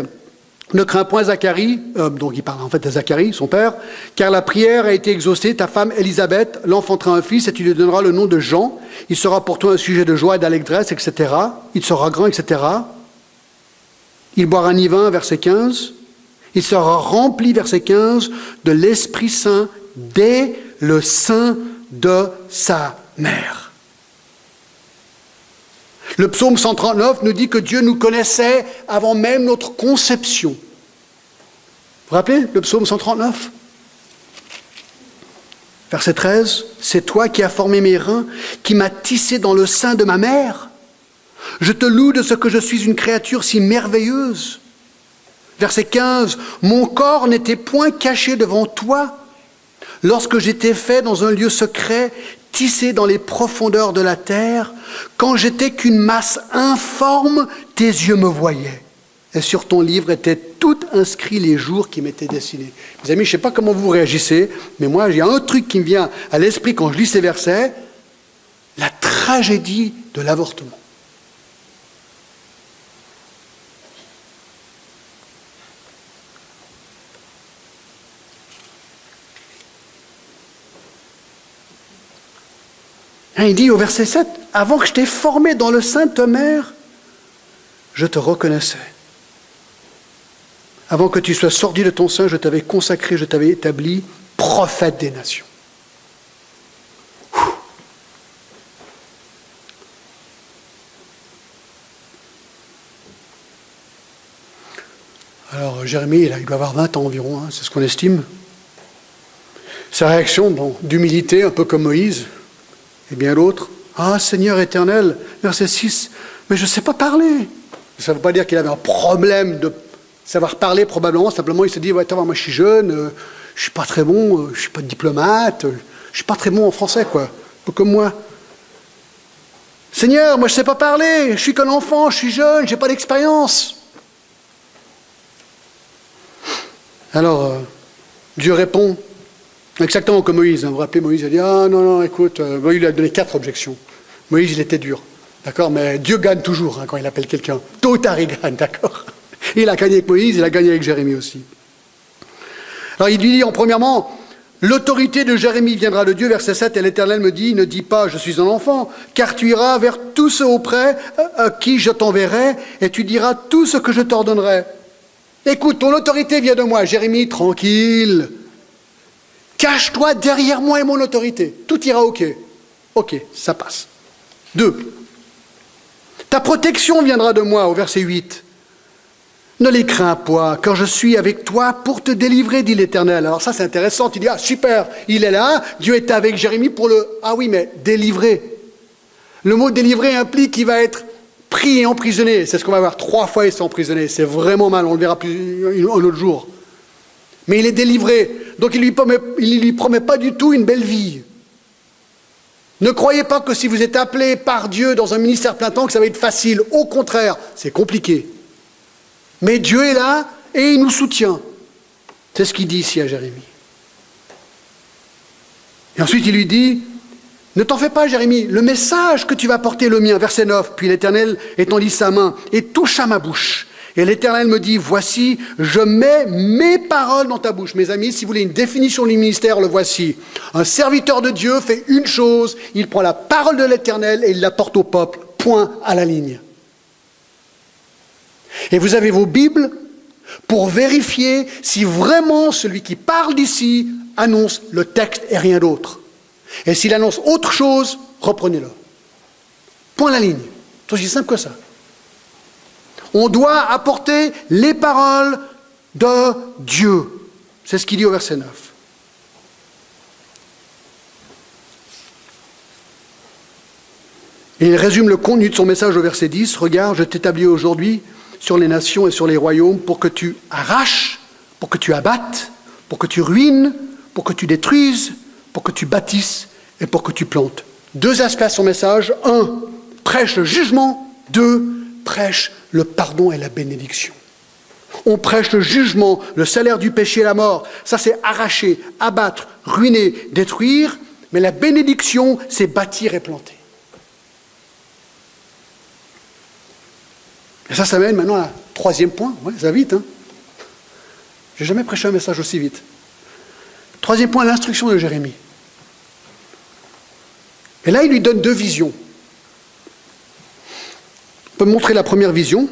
ne crains point Zacharie, donc il parle en fait à Zacharie, son père, car la prière a été exaucée, ta femme Élisabeth l'enfantera un fils et tu lui donneras le nom de Jean, il sera pour toi un sujet de joie et d'allégresse, etc. Il sera grand, etc. Il boira ni vin, verset 15. Il sera rempli, verset 15, de l'Esprit Saint dès le sein de sa mère. Le psaume 139 nous dit que Dieu nous connaissait avant même notre conception. Vous vous rappelez le psaume 139 ? Verset 13, « C'est toi qui as formé mes reins, qui m'as tissé dans le sein de ma mère. Je te loue de ce que je suis une créature si merveilleuse. » Verset 15, « Mon corps n'était point caché devant toi. Lorsque j'étais fait dans un lieu secret, tissé dans les profondeurs de la terre, quand j'étais qu'une masse informe, tes yeux me voyaient. » et sur ton livre étaient tout inscrits les jours qui m'étaient destinés. Mes amis, je ne sais pas comment vous réagissez, mais moi, il y a un truc qui me vient à l'esprit quand je lis ces versets, la tragédie de l'avortement. Il dit au verset 7, « Avant que je t'ai formé dans le sein de ta mère, je te reconnaissais. Avant que tu sois sorti de ton sein, je t'avais consacré, je t'avais établi prophète des nations. » Alors Jérémie, il doit avoir 20 ans environ, hein, c'est ce qu'on estime. Sa réaction, d'humilité, un peu comme Moïse, et bien l'autre, « Ah, Seigneur éternel, verset 6, mais je ne sais pas parler. » Ça ne veut pas dire qu'il avait un problème de savoir parler, probablement. Simplement, il se dit, « Ouais, attends, moi je suis jeune, je ne suis pas très bon, je ne suis pas diplomate, je ne suis pas très bon en français, quoi. Un peu comme moi. Seigneur, moi je ne sais pas parler, je suis qu'un enfant, je suis jeune, je n'ai pas d'expérience. » Alors, Dieu répond, exactement comme Moïse. Vous vous rappelez, Moïse a dit, « Ah non, écoute, il lui a donné 4 objections. Moïse, il était dur. D'accord, mais Dieu gagne toujours quand il appelle quelqu'un. Tôt ou tard, il gagne, d'accord. Il a gagné avec Moïse, il a gagné avec Jérémie aussi. Alors il lui dit, premièrement, l'autorité de Jérémie viendra de Dieu, verset 7, et l'Éternel me dit, ne dis pas, je suis un enfant, car tu iras vers tous ceux auprès à qui je t'enverrai, et tu diras tout ce que je t'ordonnerai. Écoute, ton autorité vient de moi, Jérémie, tranquille. Cache-toi derrière moi et mon autorité. Tout ira ok. Ok, ça passe. 2. Ta protection viendra de moi, au verset 8. Ne les crains pas, car je suis avec toi pour te délivrer, dit l'Éternel. Alors ça, c'est intéressant. Tu dis, ah super, il est là, Dieu est avec Jérémie pour le... Ah oui, mais délivrer. Le mot délivrer implique qu'il va être pris et emprisonné. C'est ce qu'on va voir 3 fois, il s'est emprisonné. C'est vraiment mal, on le verra un autre jour. Mais il est délivré. Donc il ne lui promet pas du tout une belle vie. Ne croyez pas que si vous êtes appelé par Dieu dans un ministère plein temps, que ça va être facile. Au contraire, c'est compliqué. Mais Dieu est là et il nous soutient. C'est ce qu'il dit ici à Jérémie. Et ensuite il lui dit, ne t'en fais pas Jérémie, le message que tu vas porter est le mien. Verset 9, puis l'Éternel étendit sa main et toucha ma bouche. Et l'Éternel me dit, voici, je mets mes paroles dans ta bouche. Mes amis, si vous voulez une définition du ministère, le voici. Un serviteur de Dieu fait une chose, il prend la parole de l'Éternel et il la porte au peuple. Point à la ligne. Et vous avez vos Bibles pour vérifier si vraiment celui qui parle d'ici annonce le texte et rien d'autre. Et s'il annonce autre chose, reprenez-le. Point à la ligne. C'est aussi simple que ça. On doit apporter les paroles de Dieu. C'est ce qu'il dit au verset 9. Et il résume le contenu de son message au verset 10. Regarde, je t'établis aujourd'hui sur les nations et sur les royaumes pour que tu arraches, pour que tu abattes, pour que tu ruines, pour que tu détruises, pour que tu bâtisses et pour que tu plantes. 2 aspects à son message. 1, prêche le jugement. 2, prêche le pardon et la bénédiction. On prêche le jugement, le salaire du péché et la mort. Ça, c'est arracher, abattre, ruiner, détruire. Mais la bénédiction, c'est bâtir et planter. Et ça mène maintenant à 3e point. Ouais, ça va vite, hein. J'ai jamais prêché un message aussi vite. 3e point, l'instruction de Jérémie. Et là, il lui donne 2 visions. On peut montrer la première vision.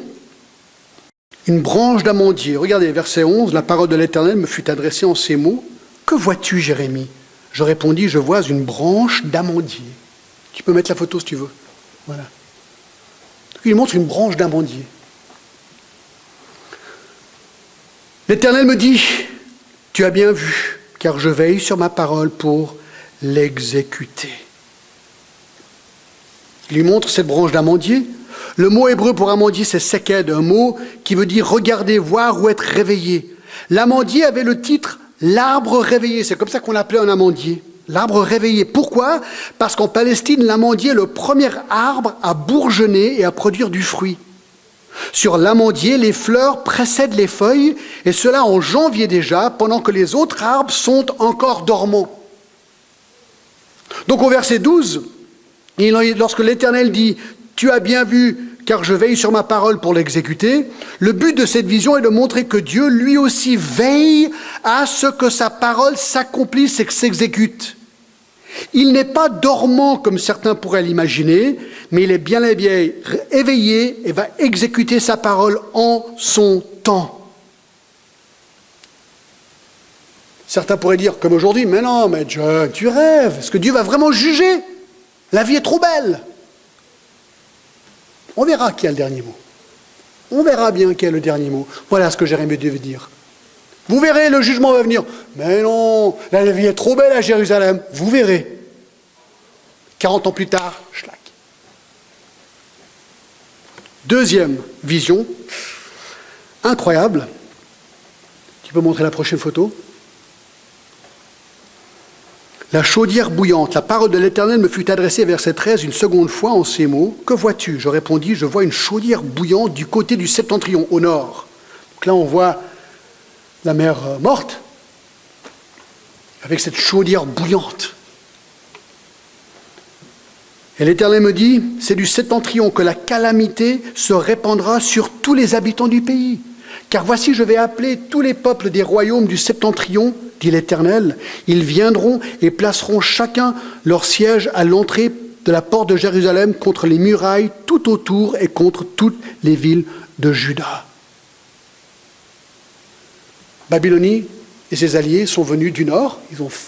Une branche d'amandier. Regardez, verset 11, la parole de l'Éternel me fut adressée en ces mots. Que vois-tu, Jérémie? Je répondis, je vois une branche d'amandier. Tu peux mettre la photo si tu veux. Voilà. Il montre une branche d'amandier. L'Éternel me dit, tu as bien vu, car je veille sur ma parole pour l'exécuter. Il lui montre cette branche d'amandier. Le mot hébreu pour amandier, c'est seked, un mot qui veut dire regarder, voir ou être réveillé. L'amandier avait le titre l'arbre réveillé. C'est comme ça qu'on l'appelait un amandier. L'arbre réveillé. Pourquoi? Parce qu'en Palestine, l'amandier est le premier arbre à bourgeonner et à produire du fruit. Sur l'amandier, les fleurs précèdent les feuilles, et cela en janvier déjà, pendant que les autres arbres sont encore dormants. Donc au verset 12, lorsque l'Éternel dit « Tu as bien vu, car je veille sur ma parole pour l'exécuter », le but de cette vision est de montrer que Dieu, lui aussi, veille à ce que sa parole s'accomplisse et s'exécute. Il n'est pas dormant comme certains pourraient l'imaginer, mais il est bien éveillé et va exécuter sa parole en son temps. Certains pourraient dire, comme aujourd'hui, mais non, mais John, tu rêves. Est-ce que Dieu va vraiment juger? La vie est trop belle. On verra qui a le dernier mot. On verra bien qui a le dernier mot. Voilà ce que Jérémie devait dire. Vous verrez, le jugement va venir. Mais non, la vie est trop belle à Jérusalem. Vous verrez. 40 ans plus tard, schlac. Deuxième vision, incroyable. Tu peux montrer la prochaine photo? La chaudière bouillante. La parole de l'Éternel me fut adressée, verset 13, une seconde fois en ces mots. Que vois-tu? Je répondis, je vois une chaudière bouillante du côté du septentrion, au nord. Donc là, on voit la mer morte, avec cette chaudière bouillante. Et l'Éternel me dit, c'est du septentrion que la calamité se répandra sur tous les habitants du pays. Car voici, je vais appeler tous les peuples des royaumes du septentrion, dit l'Éternel. Ils viendront et placeront chacun leur siège à l'entrée de la porte de Jérusalem contre les murailles tout autour et contre toutes les villes de Juda. Babylonie et ses alliés sont venus du nord,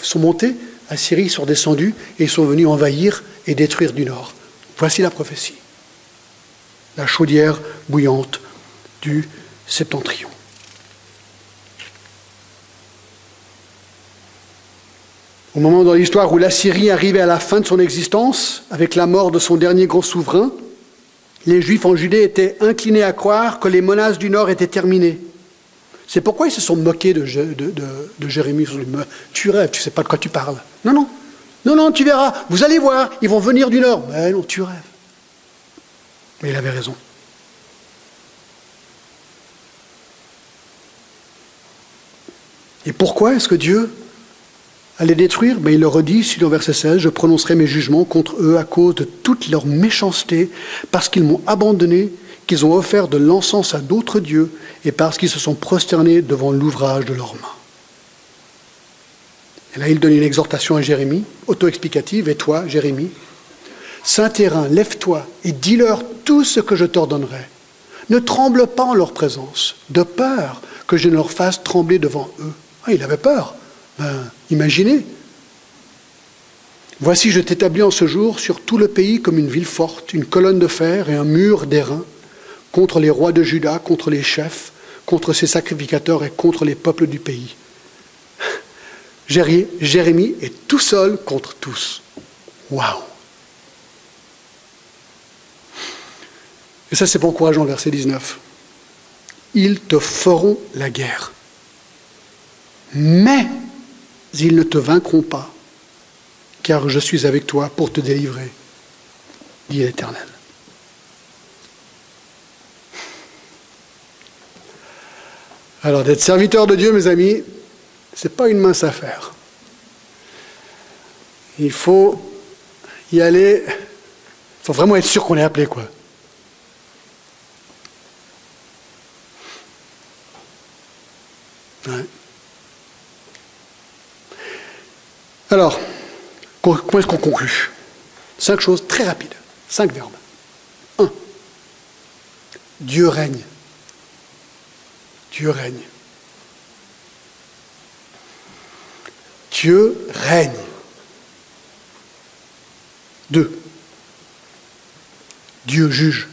sont montés, Assyrie sont descendus et ils sont venus envahir et détruire du nord. Voici la prophétie. La chaudière bouillante du septentrion. Au moment dans l'histoire où l'Assyrie arrivait à la fin de son existence, avec la mort de son dernier grand souverain, les Juifs en Judée étaient inclinés à croire que les menaces du nord étaient terminées. C'est pourquoi ils se sont moqués de Jérémie. Tu rêves, tu ne sais pas de quoi tu parles. Non, tu verras, vous allez voir, ils vont venir du nord. Mais non, tu rêves. Mais il avait raison. Et pourquoi est-ce que Dieu allait détruire? Il le redit dans verset 16, « Je prononcerai mes jugements contre eux à cause de toute leur méchanceté, parce qu'ils m'ont abandonné, qu'ils ont offert de l'encens à d'autres dieux, et parce qu'ils se sont prosternés devant l'ouvrage de leurs mains. » Et là, il donne une exhortation à Jérémie, auto-explicative, « Et toi, Jérémie, Saint-Terrain, lève-toi et dis-leur tout ce que je t'ordonnerai. Ne tremble pas en leur présence, de peur que je ne leur fasse trembler devant eux. » Ah, il avait peur. Imaginez. « Voici, je t'établis en ce jour sur tout le pays comme une ville forte, une colonne de fer et un mur d'airain, contre les rois de Juda, contre les chefs, contre ses sacrificateurs et contre les peuples du pays. » Jérémie est tout seul contre tous. Waouh! Et ça, c'est pas encourageant, verset 19. Ils te feront la guerre, mais ils ne te vaincront pas, car je suis avec toi pour te délivrer, dit l'Éternel. Alors, d'être serviteur de Dieu, mes amis, ce n'est pas une mince affaire. Il faut y aller, il faut vraiment être sûr qu'on est appelé, quoi. Ouais. Alors, comment est-ce qu'on conclut? 5 choses très rapides, 5 verbes. 1. Dieu règne. Dieu règne. Dieu règne. 2. Dieu juge.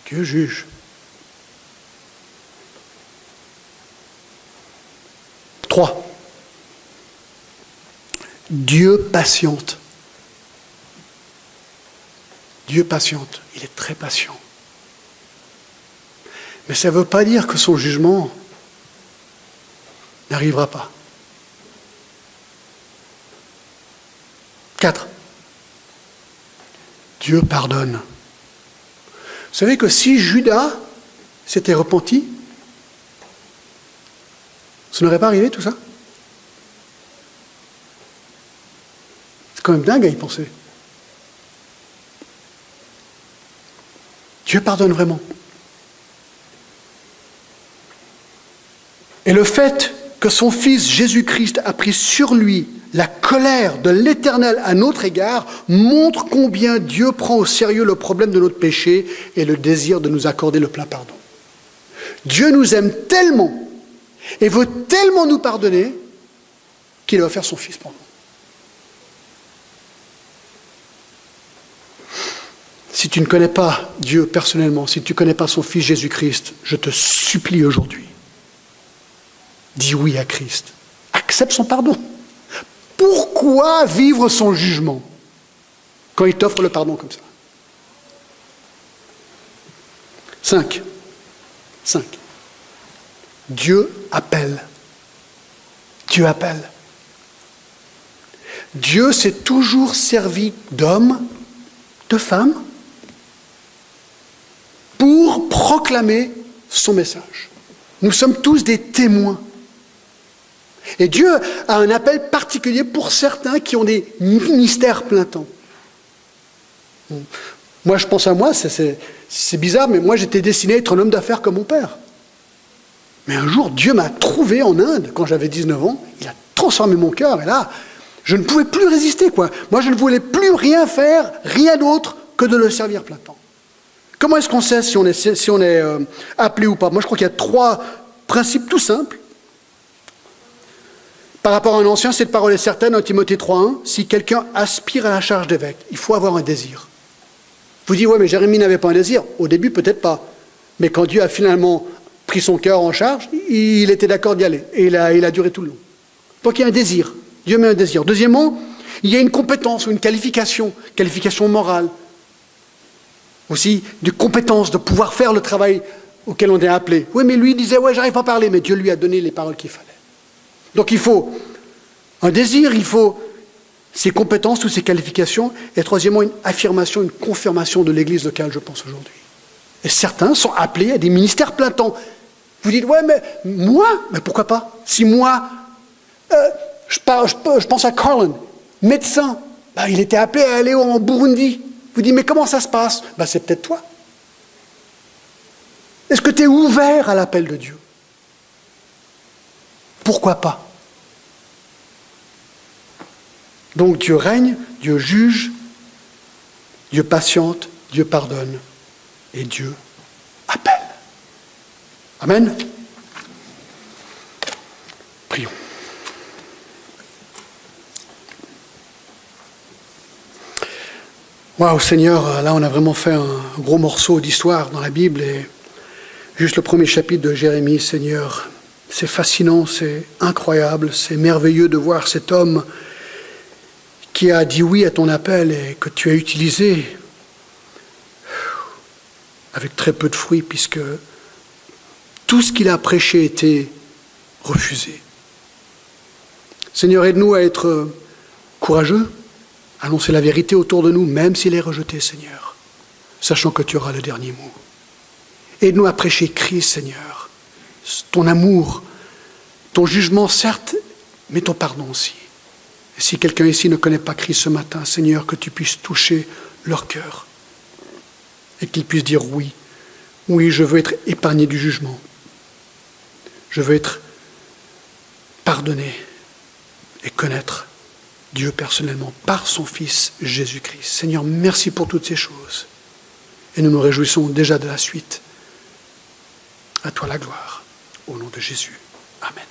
Dieu juge. 3. Dieu patiente. Dieu patiente. Il est très patient. Mais ça ne veut pas dire que son jugement n'arrivera pas. 4. Dieu pardonne. Vous savez que si Judas s'était repenti, ça n'aurait pas arrivé tout ça? C'est quand même dingue à y penser. Dieu pardonne vraiment. Et le fait que son Fils Jésus-Christ a pris sur lui la colère de l'Éternel à notre égard montre combien Dieu prend au sérieux le problème de notre péché et le désir de nous accorder le plein pardon. Dieu nous aime tellement et veut tellement nous pardonner qu'il a offert son Fils pour nous. Si tu ne connais pas Dieu personnellement, si tu ne connais pas son Fils Jésus-Christ, je te supplie aujourd'hui, dis oui à Christ. Accepte son pardon. Pourquoi vivre son jugement quand il t'offre le pardon comme ça? 5. Dieu appelle. Dieu appelle. Dieu s'est toujours servi d'hommes, de femmes, pour proclamer son message. Nous sommes tous des témoins. Et Dieu a un appel particulier pour certains qui ont des ministères plein temps. Moi, je pense à moi, c'est bizarre, mais moi, j'étais destiné à être un homme d'affaires comme mon père. Mais un jour, Dieu m'a trouvé en Inde, quand j'avais 19 ans. Il a transformé mon cœur, et là, je ne pouvais plus résister, quoi. Moi, je ne voulais plus rien faire, rien d'autre que de le servir plein temps. Comment est-ce qu'on sait si on est appelé ou pas? Moi, je crois qu'il y a 3 principes tout simples. Par rapport à un ancien, cette parole est certaine, en Timothée 3.1, si quelqu'un aspire à la charge d'évêque, il faut avoir un désir. Vous dites, ouais, mais Jérémie n'avait pas un désir. Au début, peut-être pas. Mais quand Dieu a finalement pris son cœur en charge, il était d'accord d'y aller. Et il a duré tout le long. Donc il y a un désir. Dieu met un désir. Deuxièmement, il y a une compétence ou une qualification morale. Aussi, de compétence, de pouvoir faire le travail auquel on est appelé. Oui, mais lui, il disait, ouais, j'arrive pas à parler, mais Dieu lui a donné les paroles qu'il fallait. Donc il faut un désir, il faut ses compétences, toutes ses qualifications, et troisièmement, une affirmation, une confirmation de l'Église locale, je pense, aujourd'hui. Et certains sont appelés à des ministères plein temps. Vous dites, ouais, mais moi, mais pourquoi pas? Si moi, je pense à Carlin, médecin, il était appelé à aller en Burundi. Vous dites, mais comment ça se passe? C'est peut-être toi. Est-ce que tu es ouvert à l'appel de Dieu? Pourquoi pas? Donc Dieu règne, Dieu juge, Dieu patiente, Dieu pardonne et Dieu appelle. Amen. Prions. Waouh, Seigneur, là on a vraiment fait un gros morceau d'histoire dans la Bible et juste le premier chapitre de Jérémie, Seigneur. C'est fascinant, c'est incroyable, c'est merveilleux de voir cet homme qui a dit oui à ton appel et que tu as utilisé avec très peu de fruits puisque tout ce qu'il a prêché était refusé. Seigneur, aide-nous à être courageux, annoncer la vérité autour de nous, même s'il est rejeté, Seigneur, sachant que tu auras le dernier mot. Aide-nous à prêcher Christ, Seigneur, ton amour, ton jugement, certes, mais ton pardon aussi. Et si quelqu'un ici ne connaît pas Christ ce matin, Seigneur, que tu puisses toucher leur cœur et qu'ils puissent dire oui, oui, je veux être épargné du jugement. Je veux être pardonné et connaître Dieu personnellement par son Fils Jésus-Christ. Seigneur, merci pour toutes ces choses. Et nous nous réjouissons déjà de la suite. À toi la gloire. Au nom de Jésus. Amen.